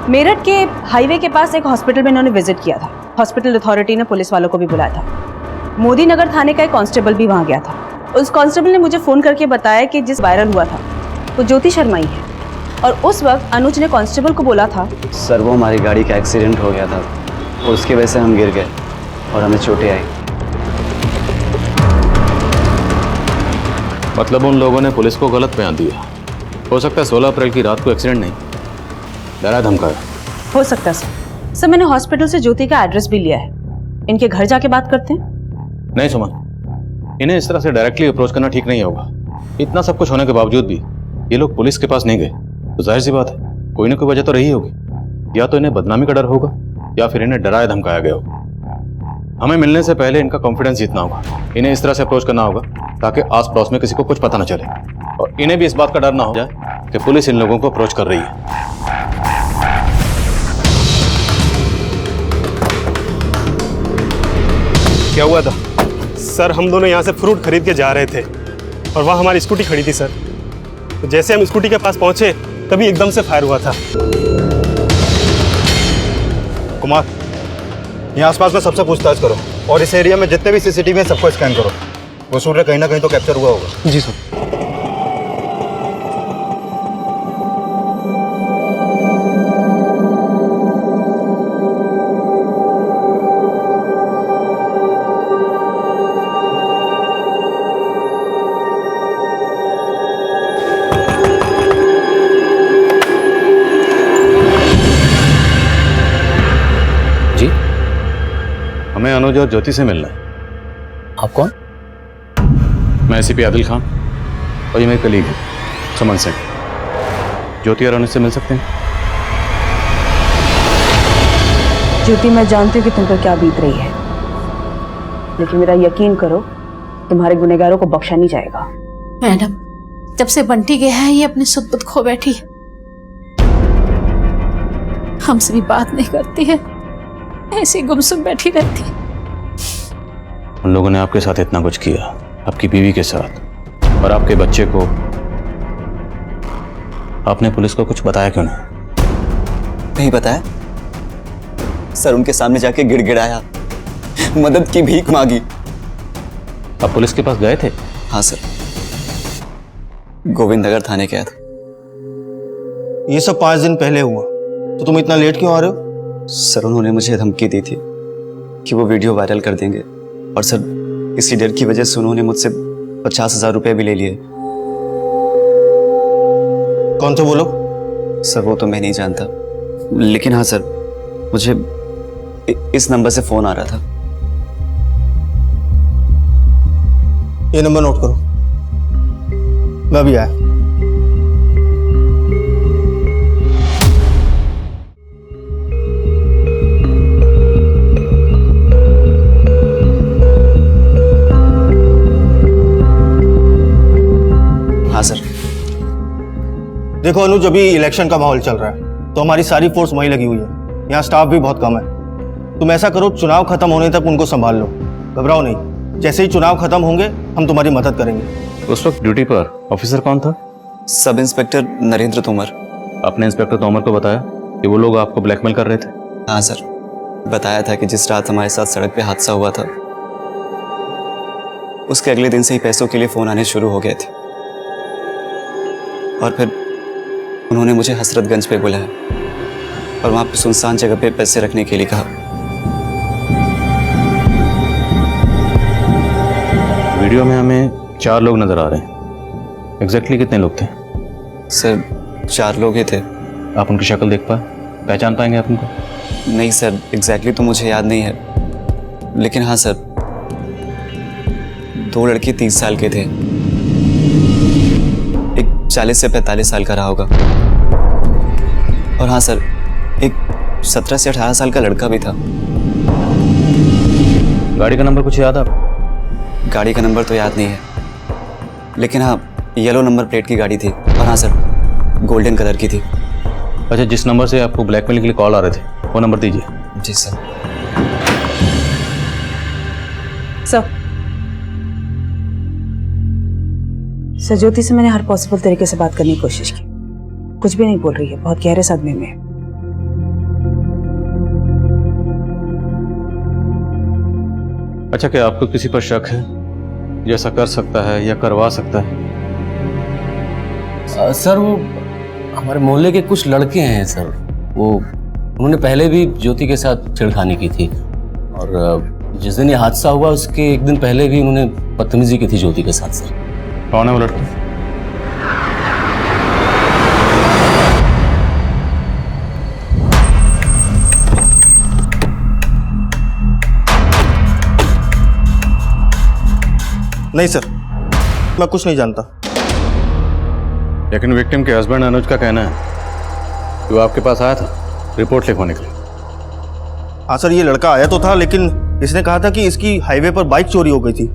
[SPEAKER 11] मेरठ के हाईवे के पास एक हॉस्पिटल में इन्होंने विजिट किया था। हॉस्पिटल अथॉरिटी ने पुलिस वालों को भी बुलाया था। मोदी नगर थाने का एक कांस्टेबल भी वहां गया था। उस कांस्टेबल ने मुझे फोन करके बताया कि जिस वायरल हुआ था वो ज्योति शर्मा ही है। और उस वक्त अनुज ने कांस्टेबल को बोला था,
[SPEAKER 6] सर वो हमारी गाड़ी का एक्सीडेंट हो गया था और उसकी वजह से हम गिर गए और हमें चोटें आई।
[SPEAKER 2] मतलब उन लोगों ने पुलिस को गलत बयान दिया। हो सकता है 16 अप्रैल की रात को एक्सीडेंट नहीं, डरा धमकाया।
[SPEAKER 11] हो सकता है सर। सर मैंने हॉस्पिटल से ज्योति का एड्रेस भी लिया है। इनके घर जाके बात करते हैं।
[SPEAKER 2] नहीं सुमन, इन्हें इस तरह से डायरेक्टली अप्रोच करना ठीक नहीं होगा। इतना सब कुछ होने के बावजूद भी ये लोग पुलिस के पास नहीं गए, तो जाहिर सी बात है कोई ना कोई वजह तो रही होगी। या तो इन्हें बदनामी का डर होगा या फिर इन्हें डराया धमकाया गया होगा। हमें मिलने से पहले इनका कॉन्फिडेंस जीतना होगा। इन्हें इस तरह से अप्रोच करना होगा ताकि आस पड़ोस में किसी को कुछ पता न चले और इन्हें भी इस बात का डर ना हो जाए कि पुलिस इन लोगों को अप्रोच कर रही है।
[SPEAKER 10] क्या हुआ था? सर हम दोनों यहाँ से फ्रूट खरीद के जा रहे थे और वहाँ हमारी स्कूटी खड़ी थी सर। तो जैसे हम स्कूटी के पास पहुंचे तभी एकदम से फायर हुआ था।
[SPEAKER 12] कुमार, यहाँ आसपास में सबसे पूछताछ करो और इस एरिया में जितने भी सीसीटीवी हैं सबको स्कैन करो। वो सूर्य कहीं ना कहीं तो कैप्चर हुआ होगा।
[SPEAKER 10] जी सर।
[SPEAKER 2] जी, हमें अनुज और ज्योति से मिलना है।
[SPEAKER 4] आप कौन?
[SPEAKER 2] मैं एसीपी आदिल खान और ये मेरे कलीग है सुमन सिंह। ज्योति और अनुज से मिल सकते हैं?
[SPEAKER 11] ज्योति, मैं जानती हूँ कि तुम पर क्या बीत रही है, लेकिन मेरा यकीन करो तुम्हारे गुनहगारों को बख्शा नहीं जाएगा।
[SPEAKER 5] मैडम, जब से बंटी गया है ये अपनी सुध बुध खो बैठी है। हमसे भी बात नहीं करती है, ऐसे गुमसुम बैठी रहती है।
[SPEAKER 2] उन लोगों ने आपके साथ इतना कुछ किया, आपकी बीवी के साथ और आपके बच्चे को, आपने पुलिस को कुछ बताया क्यों
[SPEAKER 6] नहीं बताया सर। उनके सामने जाके गिड़गिड़ाया, मदद की भीख मांगी।
[SPEAKER 2] आप पुलिस के पास गए थे?
[SPEAKER 6] हाँ सर, गोविंद नगर थाने गया था।
[SPEAKER 12] ये सब 5 दिन पहले हुआ, तो तुम इतना लेट क्यों आ रहे हो?
[SPEAKER 6] सर उन्होंने मुझे धमकी दी थी कि वो वीडियो वायरल कर देंगे और सर इसी डर की वजह से उन्होंने मुझसे 50,000 रुपए भी ले लिए।
[SPEAKER 12] कौन थे वो लोग?
[SPEAKER 6] सर वो तो मैं नहीं जानता, लेकिन हाँ सर मुझे इस नंबर से फोन आ रहा था।
[SPEAKER 12] ये नंबर नोट करो, मैं अभी आया।
[SPEAKER 6] हाँ सर।
[SPEAKER 12] देखो अनुज, अभी इलेक्शन का माहौल चल रहा है तो हमारी सारी फोर्स वहीं लगी हुई है। यहाँ स्टाफ भी बहुत कम है। तुम ऐसा करो, चुनाव खत्म होने तक उनको संभाल लो, घबराओ नहीं। जैसे ही चुनाव खत्म होंगे हम तुम्हारी मदद करेंगे।
[SPEAKER 2] उस वक्त ड्यूटी पर ऑफिसर कौन था?
[SPEAKER 6] Sub inspector Narendra Tomar.
[SPEAKER 2] आपने इंस्पेक्टर तोमर को बताया कि वो लोग आपको ब्लैकमेल कर रहे थे?
[SPEAKER 6] हाँ सर, बताया था कि जिस रात हमारे साथ सड़क पे हादसा हुआ था उसके अगले दिन से ही पैसों के लिए फोन आने शुरू हो गए थे। और फिर उन्होंने मुझे हसरतगंज पे बुलाया और वहां पे सुनसान जगह पे पैसे रखने के लिए कहा।
[SPEAKER 2] वीडियो में हमें 4 लोग नजर आ रहे हैं। एग्जैक्टली कितने लोग थे?
[SPEAKER 6] सर 4 लोग ही थे।
[SPEAKER 2] आप उनकी शक्ल देख पाए, पहचान पाएंगे आप उनको?
[SPEAKER 6] नहीं सर, एग्जैक्टली तो मुझे याद नहीं है, लेकिन हाँ सर, 2 लड़के 30 साल के थे, एक 40 से 45 साल का रहा होगा, और हाँ सर, एक 17 से 18 साल का लड़का भी था।
[SPEAKER 2] गाड़ी का नंबर कुछ याद है आपको?
[SPEAKER 6] गाड़ी का नंबर तो याद नहीं है, लेकिन हाँ येलो नंबर प्लेट की गाड़ी थी, और हाँ सर गोल्डन कलर की थी।
[SPEAKER 2] अच्छा, जिस नंबर से आपको ब्लैकमेल के लिए कॉल आ रहे थे वो नंबर दीजिए।
[SPEAKER 6] जी सर।
[SPEAKER 11] सर ज्योति से मैंने हर पॉसिबल तरीके से बात करने की कोशिश की, कुछ भी नहीं बोल रही है, बहुत गहरे सदमे में है।
[SPEAKER 2] अच्छा, क्या आपको किसी पर शक है जैसा कर सकता है या करवा सकता है?
[SPEAKER 4] सर वो हमारे मोहल्ले के कुछ लड़के हैं सर, वो उन्होंने पहले भी ज्योति के साथ छेड़खानी की थी, और जिस दिन ये हादसा हुआ उसके एक दिन पहले भी उन्होंने बदतमीजी की थी ज्योति के साथ। सर
[SPEAKER 2] कौन है वो लड़के?
[SPEAKER 12] नहीं सर, मैं कुछ नहीं जानता।
[SPEAKER 2] लेकिन विक्टिम के हस्बैंड अनुज का कहना है कि वो आपके पास आया था रिपोर्ट लिखवाने के लिए।
[SPEAKER 12] हाँ सर, ये लड़का आया तो था, लेकिन इसने कहा था कि इसकी हाईवे पर बाइक चोरी हो गई थी।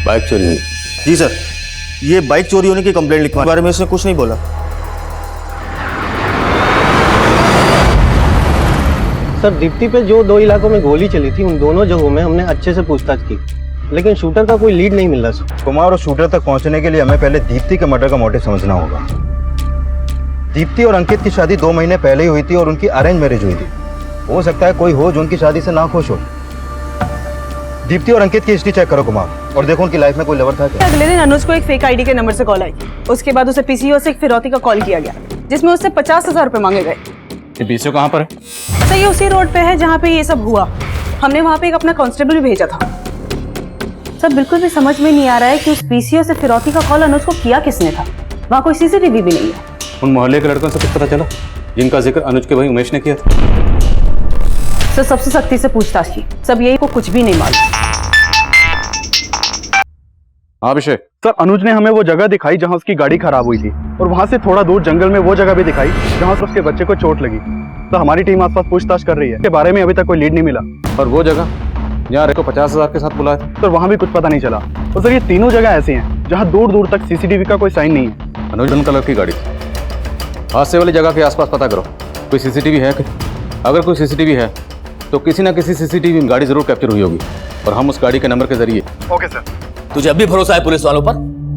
[SPEAKER 2] बाइक चोरी हुई?
[SPEAKER 12] जी सर, ये बाइक चोरी होने की कंप्लेंट लिखवाने के बारे में इसने कुछ नहीं बोला।
[SPEAKER 13] सर दीप्ति पे जो 2 इलाकों में गोली चली थी, उन दोनों जगहों में हमने अच्छे से पूछताछ की, लेकिन शूटर का कोई लीड नहीं मिल रहा सर।
[SPEAKER 14] कुमार और शूटर तक पहुंचने के लिए हमें पहले दीप्ति के मर्डर का मोटिव समझना होगा। दीप्ति और अंकित की शादी 2 महीने पहले ही हुई थी और उनकी अरेंज मैरिज हुई थी। हो सकता है कोई हो जो उनकी शादी से ना खुश हो। दीप्ति और अंकित की हिस्ट्री चेक करो कुमार, और देखो उनकी लाइफ में कोई लवर था क्या।
[SPEAKER 11] अगले दिन अनुज को एक फेक आईडी के नंबर से कॉल आई, उसके बाद उसे पीसीओ से एक फिरौती का कॉल किया गया, जिसमें उससे 50,000 रुपए मांगे गए।
[SPEAKER 2] ये पीसीओ कहाँ पर है?
[SPEAKER 11] तो ये उसी रोड पे है जहाँ पे ये सब हुआ। हमने वहाँ पे एक अपना कांस्टेबल भी भेजा था। सर बिल्कुल भी समझ में नहीं आ रहा है कि उस पीसीओ से फिरौती का कॉल अनुज को किया किसने था। वहाँ कोई सीसीटीवी भी नहीं है।
[SPEAKER 2] उन मोहल्ले के लड़कों से कुछ पता चला जिनका जिक्र अनुज के भाई उमेश ने किया था?
[SPEAKER 11] सर सबसे सख्ती से पूछताछ की, सब यही को कुछ भी नहीं मालूम।
[SPEAKER 2] हाँ अभिषेक।
[SPEAKER 14] सर अनुज ने हमें वो जगह दिखाई जहां उसकी गाड़ी खराब हुई थी, और वहां से थोड़ा दूर जंगल में वो जगह भी दिखाई जहां से उसके बच्चे को चोट लगी। तो हमारी टीम आसपास पूछताछ कर रही है, इसके बारे में अभी तक कोई लीड नहीं मिला।
[SPEAKER 2] और वो जगह जहाँ रेको 50,000 के साथ बुलाया था?
[SPEAKER 14] सर वहां भी कुछ पता नहीं चला। और सर ये तीनों जगह ऐसी हैं जहां दूर दूर तक सीसीटीवी का कोई साइन नहीं है।
[SPEAKER 2] अनुज कलर की गाड़ी हादसे वाली जगह के आसपास पता करो, कोई सीसीटीवी है? अगर कोई सीसीटीवी है तो किसी ना किसी सीसीटीवी में गाड़ी जरूर कैप्चर हुई होगी, और हम उस गाड़ी के नंबर के जरिए।
[SPEAKER 14] Okay sir.
[SPEAKER 4] तुझे अब भी भरोसा है पुलिस वालों पर?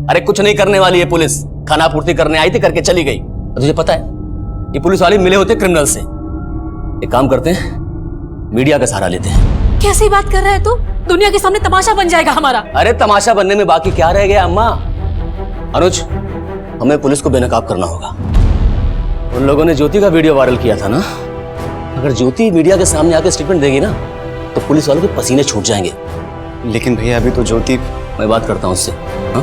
[SPEAKER 4] अरे कुछ नहीं करने वाली है पुलिस, खाना पूर्ति करने आई थी, करके चली गई। तुझे पता है ये पुलिस वाले मिले होते क्रिमिनल से। एक काम करते हैं, मीडिया का सहारा लेते हैं।
[SPEAKER 5] कैसी बात कर रहे हैं तू? दुनिया के सामने तमाशा बन जाएगा हमारा।
[SPEAKER 4] अरे तमाशा बनने में बाकी क्या रह गया अम्मा? अनुज, हमें पुलिस को बेनकाब करना होगा। उन लोगों ने ज्योति का वीडियो वायरल किया था ना, अगर ज्योति मीडिया के सामने आके स्टेटमेंट देगी ना तो पुलिस वालों के पसीने छूट जाएंगे।
[SPEAKER 6] लेकिन भैया अभी तो ज्योति।
[SPEAKER 4] मैं बात करता हूं उससे। हाँ?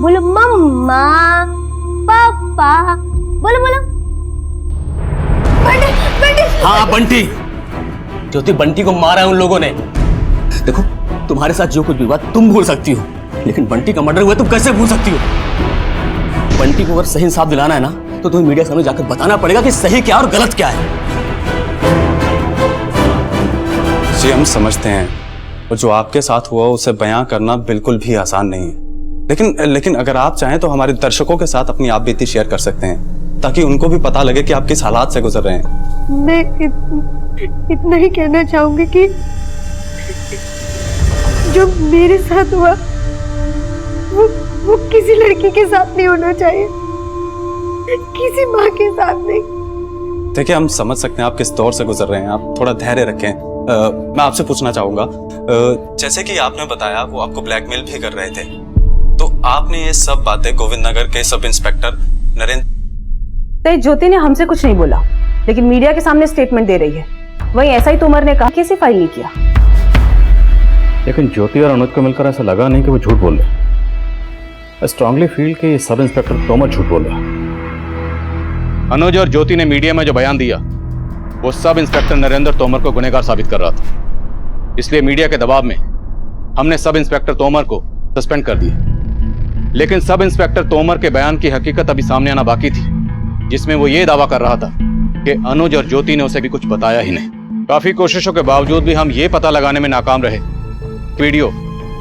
[SPEAKER 3] बोलो मम्मा पापा, बोलो बोलो। बंटी बंटी।
[SPEAKER 4] हाँ बंटी, ज्योति बंटी को मारा है उन लोगों ने। देखो तुम्हारे साथ जो कुछ भी हुआ तुम भूल सकती हो, लेकिन बंटी का मर्डर हुआ तुम कैसे भूल सकती हो? बंटी को अगर सही इंसाफ दिलाना है ना तो तुम्हें मीडिया सामने जाकर बताना पड़ेगा कि सही क्या और गलत क्या है।
[SPEAKER 6] जी हम समझते हैं, और जो आपके साथ हुआ उसे बयां करना बिल्कुल भी आसान नहीं है, लेकिन अगर आप चाहें तो हमारे दर्शकों के साथ अपनी आप बीती शेयर कर सकते हैं, ताकि उनको भी पता लगे कि आप किस हालात से गुजर रहे हैं।
[SPEAKER 3] मैं इतना ही कहना चाहूंगी कि जो मेरे साथ हुआ वो किसी लड़की के साथ नहीं होना चाहिए, किसी माँ के साथ नहीं।
[SPEAKER 6] देखिए, हम समझ सकते हैं आप किस दौर से गुजर रहे हैं, आप थोड़ा धैर्य रखें। मैं आपसे पूछना चाहूंगा, जैसे कि आपने बताया वो आपको ब्लैकमेल भी कर रहे थे, तो आपने ये सब बातें गोविंद नगर के सब इंस्पेक्टर नरेंद्र
[SPEAKER 11] ज्योति ने हमसे कुछ नहीं बोला, लेकिन मीडिया के सामने स्टेटमेंट दे रही है। वहीं एसआई तोमर ने कहा कैसे फाइल नहीं किया।
[SPEAKER 2] लेकिन ज्योति और अनुज को मिलकर ऐसा लगा नहीं कि वो झूठ बोल रहे। आई स्ट्रांगली फील कि सब इंस्पेक्टर तोमर झूठ बोल रहा है। अनुज और ज्योति ने मीडिया में जो बयान दिया वो सब इंस्पेक्टर नरेंद्र तोमर को गुनहगार साबित कर रहा था। इसलिए मीडिया के दबाव में हमने सब इंस्पेक्टर तोमर को सस्पेंड कर दिया। लेकिन सब इंस्पेक्टर तोमर के बयान की हकीकत अभी सामने आना बाकी थी, जिसमें वो ये दावा कर रहा था कि अनुज और ज्योति ने उसे भी कुछ बताया ही नहीं। काफी कोशिशों के बावजूद भी हम ये पता लगाने में नाकाम रहे वीडियो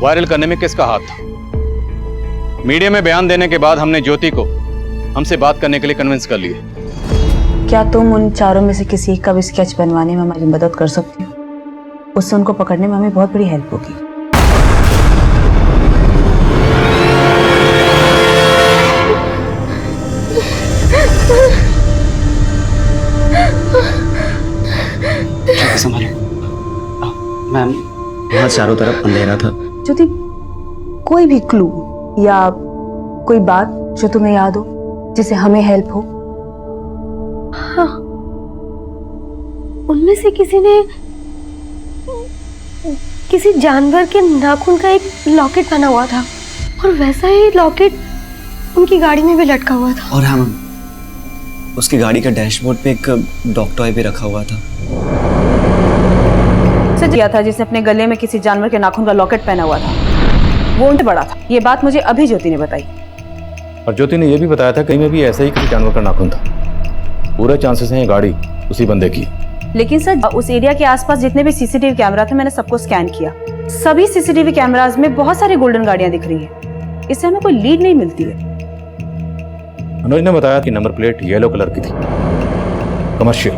[SPEAKER 2] वायरल करने में किसका हाथ था। मीडिया में बयान देने के बाद हमने ज्योति को हमसे बात करने के लिए कन्विंस कर लिए।
[SPEAKER 11] क्या तुम उन चारों में से किसी एक का भी स्केच बनवाने में हमारी मदद कर सकती हो? उससे उनको पकड़ने में हमें बहुत बड़ी हेल्प होगी।
[SPEAKER 6] संभालो मैम, यहाँ चारों तरफ अंधेरा था।
[SPEAKER 11] ज्योति, कोई भी क्लू या कोई बात जो तुम्हें याद हो जिससे हमें हेल्प हो?
[SPEAKER 3] हाँ, उनमें से किसी ने किसी जानवर के नाखून का एक लॉकेट पहना हुआ था और वैसा ही लॉकेट उनकी गाड़ी में भी लटका हुआ था।
[SPEAKER 6] और हाँ, उसकी गाड़ी का डैशबोर्ड पे एक डॉग टॉय भी रखा हुआ था।
[SPEAKER 11] सच किया था जिसने अपने गले में किसी जानवर के नाखून का लॉकेट पहना हुआ था, वो उनसे बड़ा था। ये बात मुझे अभी ज्योति ने बताई।
[SPEAKER 2] और ज्योति ने यह भी बताया था कहीं में भी ऐसा ही किसी जानवर का नाखून था। पूरे चांसेस हैं ये गाड़ी उसी बंदे की।
[SPEAKER 11] लेकिन सर, उस एरिया के आसपास जितने भी सीसीटीवी कैमरा थे मैंने सबको स्कैन किया। सभी सीसीटीवी कैमरास में बहुत सारी गोल्डन गाड़ियां दिख रही है। इससे हमें कोई लीड नहीं मिलती है।
[SPEAKER 2] अनुज ने बताया कि नंबर प्लेट येलो कलर की थी, कमर्शियल।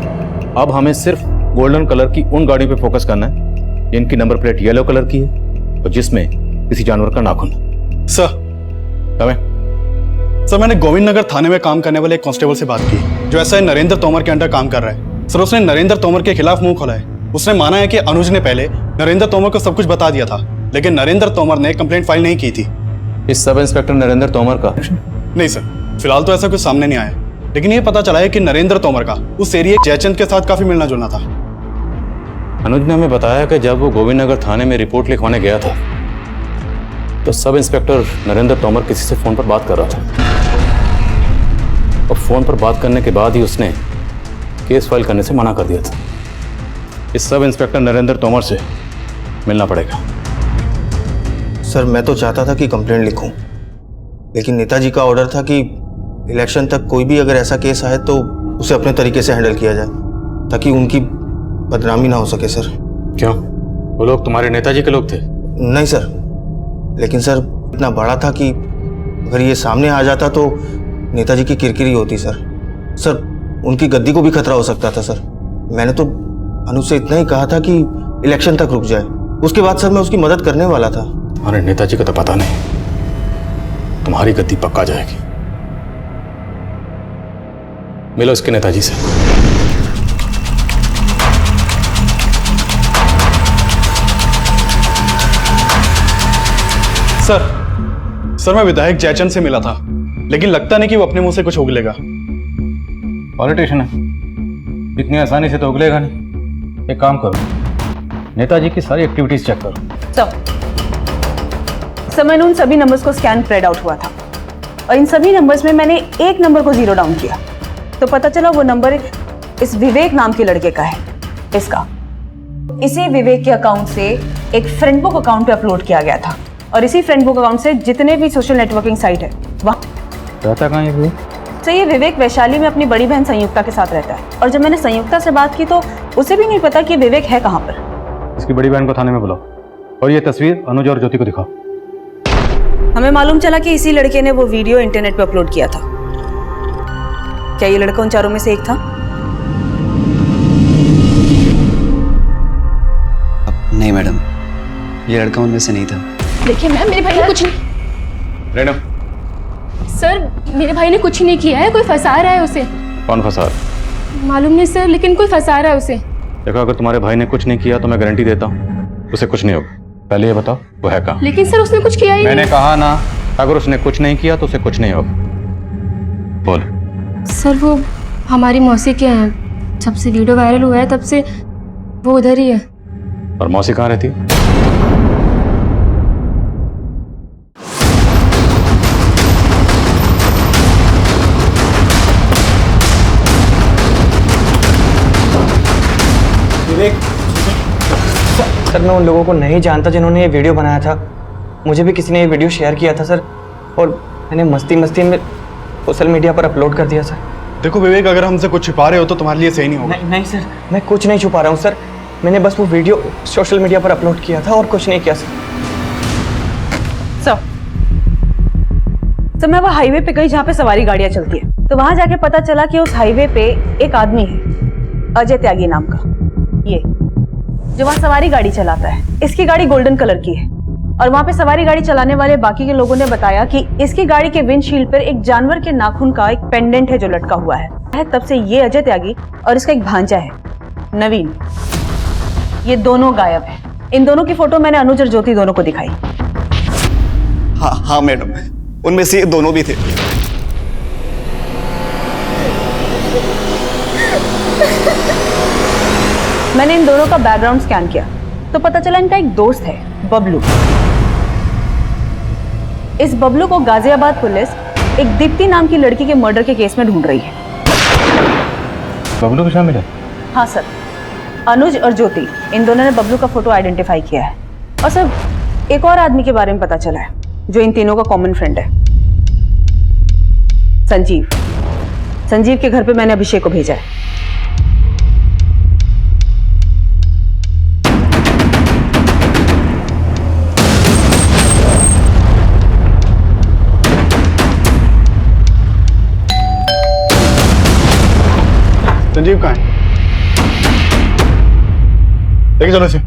[SPEAKER 2] अब हमें सिर्फ गोल्डन कलर की उन गाड़ियों पे फोकस करना है जिनकी नंबर प्लेट येलो कलर की है और जिसमें किसी जानवर का नाखून।
[SPEAKER 10] सर मैंने गोविंद नगर थाने में काम करने वाले एक कांस्टेबल से बात की जो एसआई नरेंद्र तोमर के अंडर काम कर रहा है। सर, उसने नरेंद्र तोमर के खिलाफ मुंह खोला है। उसने माना है कि अनुज ने पहले नरेंद्र तोमर को सब कुछ बता दिया था, लेकिन नरेंद्र तोमर ने कंप्लेंट फाइल नहीं की थी।
[SPEAKER 2] इस सब इंस्पेक्टर नरेंद्र तोमर का?
[SPEAKER 10] नहीं सर, फिलहाल तो ऐसा कुछ सामने नहीं आया, लेकिन ये पता चला है कि नरेंद्र तोमर का उस एरिया जयचंद के साथ काफी मिलना जुलना था।
[SPEAKER 2] अनुज ने हमें बताया कि जब वो गोविंद नगर थाने में रिपोर्ट लिखवाने गया था तो सब इंस्पेक्टर नरेंद्र तोमर किसी से फोन पर बात कर रहा था और फोन पर बात करने के बाद ही उसने केस फाइल करने से मना कर दिया था। इस सब इंस्पेक्टर नरेंद्र तोमर से मिलना पड़ेगा।
[SPEAKER 12] सर, मैं तो चाहता था कि कंप्लेंट लिखूं, लेकिन नेताजी का ऑर्डर था कि इलेक्शन तक कोई भी अगर ऐसा केस आए तो उसे अपने तरीके से हैंडल किया जाए ताकि उनकी बदनामी ना हो सके। सर,
[SPEAKER 2] क्यों? वो लोग तुम्हारे नेताजी के लोग थे?
[SPEAKER 12] नहीं सर, लेकिन सर इतना बड़ा था कि अगर ये सामने आ जाता तो नेताजी की किरकिरी होती। सर उनकी गद्दी को भी खतरा हो सकता था। सर, मैंने तो अनुज से इतना ही कहा था कि इलेक्शन तक रुक जाए। उसके बाद सर मैं उसकी मदद करने वाला था।
[SPEAKER 2] तुम्हारे नेताजी का तो पता नहीं, तुम्हारी गद्दी पक्का जाएगी। मिलो इसके नेताजी से।
[SPEAKER 10] सर मैं विधायक जयचंद से मिला था, लेकिन लगता नहीं कि वो अपने मुंह से कुछ उगलेगा।
[SPEAKER 2] पॉलिटिशियन है, इतनी आसानी से तो उगलेगा नहीं। एक काम करो, नेताजी की सारी एक्टिविटीज चेक करो।
[SPEAKER 11] सर, मैंने उन सभी नंबर्स को स्कैन प्रेड आउट हुआ था और इन सभी नंबर्स में मैंने एक नंबर को जीरो डाउन किया तो पता चला वो नंबर इस विवेक नाम के लड़के का है। इसका इसी विवेक के अकाउंट से एक फ्रेंड बुक अकाउंट पे अपलोड किया गया था और इसी फ्रेंड बुक अकाउंट से जितने भी सोशल नेटवर्किंग साइट है वहाँ
[SPEAKER 2] रहता कहाँ है?
[SPEAKER 11] तो ये विवेक वैशाली में अपनी बड़ी बहन संयुक्ता के साथ रहता है और जब मैंने संयुक्ता से बात की तो उसे भी नहीं पता कि विवेक है कहाँ पर।
[SPEAKER 2] इसकी बड़ी बहन को थाने में बुलाओ और ये तस्वीर अनुज और ज्योति को दिखाओ।
[SPEAKER 11] हमें मालूम चला कि इसी लड़के ने वो वीडियो इंटरनेट पे अपलोड किया था। क्या ये लड़का उन चारों में से एक था?
[SPEAKER 6] नहीं मैडम, ये लड़का उनमें से नहीं था।
[SPEAKER 5] देखिए मैम, मेरे भाई ने कुछ नहीं।
[SPEAKER 2] रेणु,
[SPEAKER 5] सर मेरे भाई ने कुछ नहीं किया है, कोई फंसा रहा है उसे।
[SPEAKER 2] कौन फंसा रहा है?
[SPEAKER 5] मालूम नहीं सर, लेकिन कोई फंसा रहा है उसे।
[SPEAKER 2] देखो, अगर तुम्हारे भाई ने कुछ नहीं किया तो मैं गारंटी देता हूँ उसे कुछ नहीं होगा। पहले ये बताओ वो है कहाँ?
[SPEAKER 5] लेकिन सर उसने कुछ किया ही
[SPEAKER 2] मैंने
[SPEAKER 5] नहीं।
[SPEAKER 2] कहा ना, अगर उसने कुछ नहीं किया तो उसे कुछ नहीं होगा। बोल।
[SPEAKER 5] सर वो हमारी मौसी के हैं, जब से वीडियो वायरल हुआ है तब से वो उधर ही है।
[SPEAKER 2] और मौसी कहाँ रहती है?
[SPEAKER 15] सर मैं उन लोगों को नहीं जानता जिन्होंने ये वीडियो बनाया था। मुझे भी किसी ने ये वीडियो शेयर किया था सर, और मैंने मस्ती मस्ती में सोशल मीडिया पर अपलोड कर दिया सर।
[SPEAKER 10] देखो विवेक, अगर हमसे कुछ छुपा रहे हो तो तुम्हारे लिए सही नहीं होगा।
[SPEAKER 15] नहीं सर, मैं कुछ नहीं छुपा रहा हूँ सर, मैंने बस वो वीडियो सोशल मीडिया पर अपलोड किया था और कुछ नहीं किया सर।
[SPEAKER 11] तो मैं वो हाईवे पे गई जहाँ पे सवारी गाड़ियाँ चलती है, तो वहां जाके पता चला कि उस हाईवे पे एक आदमी है, अजय त्यागी नाम का, ये जो वहाँ सवारी गाड़ी चलाता है। इसकी गाड़ी गोल्डन कलर की है, और वहाँ पे सवारी गाड़ी चलाने वाले बाकी के लोगों ने बताया कि इसकी गाड़ी के विंडशील्ड पर एक जानवर के नाखून का एक पेंडेंट है जो लटका हुआ है। तब से ये अजय त्यागी और इसका एक भांजा है नवीन, ये दोनों गायब है। इन दोनों की फोटो मैंने अनुज और ज्योति दोनों को दिखाई।
[SPEAKER 6] हाँ मैडम, उनमें से ये दोनों भी थे।
[SPEAKER 11] मैंने इन दोनों का बैकग्राउंड स्कैन किया तो पता चला इनका एक दोस्त है बबलू। इस बबलू को गाजियाबाद पुलिस एक दीप्ति नाम की लड़की के मर्डर के केस में ढूंढ रही है।
[SPEAKER 2] बबलू भी शामिल है?
[SPEAKER 11] हाँ सर, अनुज और ज्योति इन दोनों ने बबलू का फोटो आइडेंटिफाई किया है। और सर एक और आदमी के बारे में पता चला है जो इन तीनों का कॉमन फ्रेंड है, संजीव। संजीव के घर पे मैंने अभिषेक को भेजा है।
[SPEAKER 10] संजीव कहाँ है? लेके चलो इसे।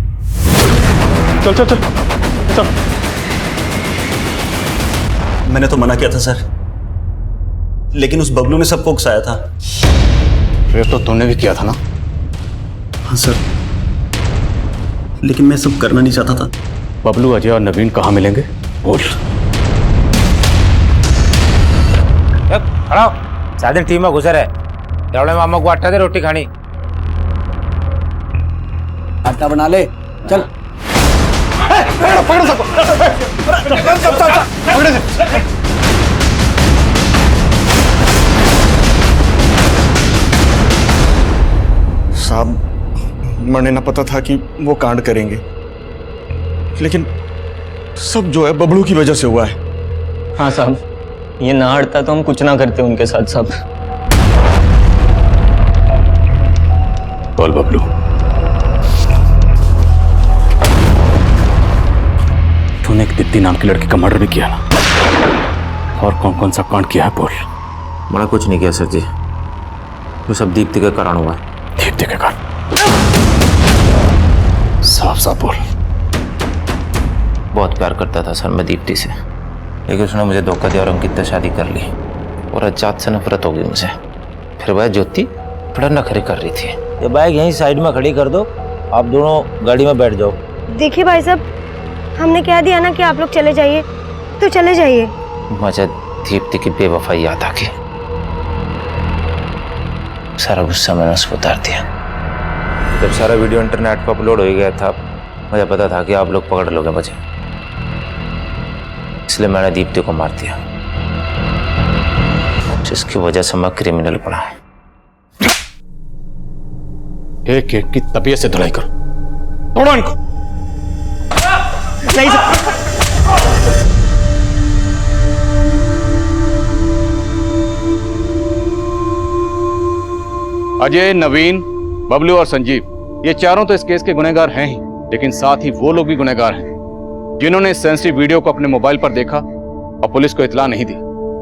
[SPEAKER 10] चल चल चल चल।
[SPEAKER 6] मैंने तो मना किया था सर, लेकिन उस बबलू ने सबको उकसाया था।
[SPEAKER 2] फिर तो तुमने भी किया था ना?
[SPEAKER 6] हाँ सर, लेकिन मैं सब करना नहीं चाहता था।
[SPEAKER 2] बबलू, अजय और नवीन कहाँ मिलेंगे? बोल।
[SPEAKER 8] खड़ा सादिन टीम में घुसे रहे, एवढे मामा को आटा दे रोटी खानी।
[SPEAKER 4] आटा बना ले, चल।
[SPEAKER 10] साहब, मैंने ना पता था कि वो कांड करेंगे, लेकिन सब जो है बबलू की वजह से हुआ है।
[SPEAKER 7] हाँ साहब, ये ना हटता तो हम कुछ ना करते उनके साथ साहब।
[SPEAKER 2] बोल बबलू, तूने एक दीप्ति नाम की लड़की का मर्डर भी किया ना? और कौन कौन सा कांड किया है? बोल।
[SPEAKER 8] मैंने कुछ नहीं किया सर जी, वो सब दीप्ति के कारण हुआ है।
[SPEAKER 2] दीप्ति के कारण? साफ साफ बोल।
[SPEAKER 8] बहुत प्यार करता था सर मैं दीप्ति से, लेकिन उसने मुझे धोखा दिया और अंकित से शादी कर ली, और अजात से नफरत हो गई मुझे। फिर वह ज्योति बड़ा नखरे कर रही थी। ये बाइक यहीं साइड में खड़ी कर दो, आप दोनों गाड़ी में बैठ जाओ।
[SPEAKER 3] देखिए भाई साहब, हमने कह दिया ना कि आप लोग चले जाइए, तो चले जाइए।
[SPEAKER 8] मुझे दीप्ति की बेवफाई याद आ गई, सारा गुस्सा मैंने उस पर उतार दिया। जब सारा वीडियो इंटरनेट पर अपलोड हो गया था, मुझे पता था कि आप लोग पकड़ लोगे मुझे, इसलिए मैंने दीप्ति को मार दिया, जिसकी वजह से मैं क्रिमिनल बना।
[SPEAKER 2] एक एक की तबीयत से धुलाई करो, तोड़ो इनको।
[SPEAKER 6] नहीं सर।
[SPEAKER 2] अजय, नवीन, बबलू और संजीव, ये चारों तो इस केस के गुनहगार हैं ही, लेकिन साथ ही वो लोग भी गुनहगार हैं जिन्होंने इस सेंसिटिव वीडियो को अपने मोबाइल पर देखा और पुलिस को इत्तला नहीं दी।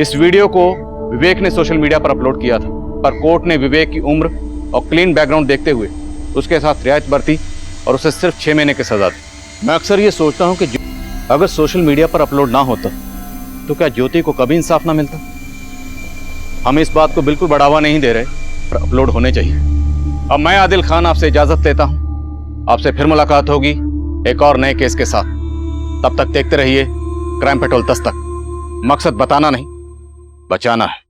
[SPEAKER 2] इस वीडियो को विवेक ने सोशल मीडिया पर अपलोड किया था, पर कोर्ट ने विवेक की उम्र और क्लीन बैकग्राउंड देखते हुए उसके साथ रियायत बरती और उसे सिर्फ 6 महीने की सजा दी। मैं अक्सर ये सोचता हूँ कि अगर सोशल मीडिया पर अपलोड ना होता तो क्या ज्योति को कभी इंसाफ ना मिलता। हम इस बात को बिल्कुल बढ़ावा नहीं दे रहे, पर अपलोड होने चाहिए। अब मैं आदिल खान आपसे इजाजत लेता हूँ। आपसे फिर मुलाकात होगी एक और नए केस के साथ। तब तक देखते रहिए क्राइम पेट्रोल दस्तक। मकसद बताना नहीं, बचाना है।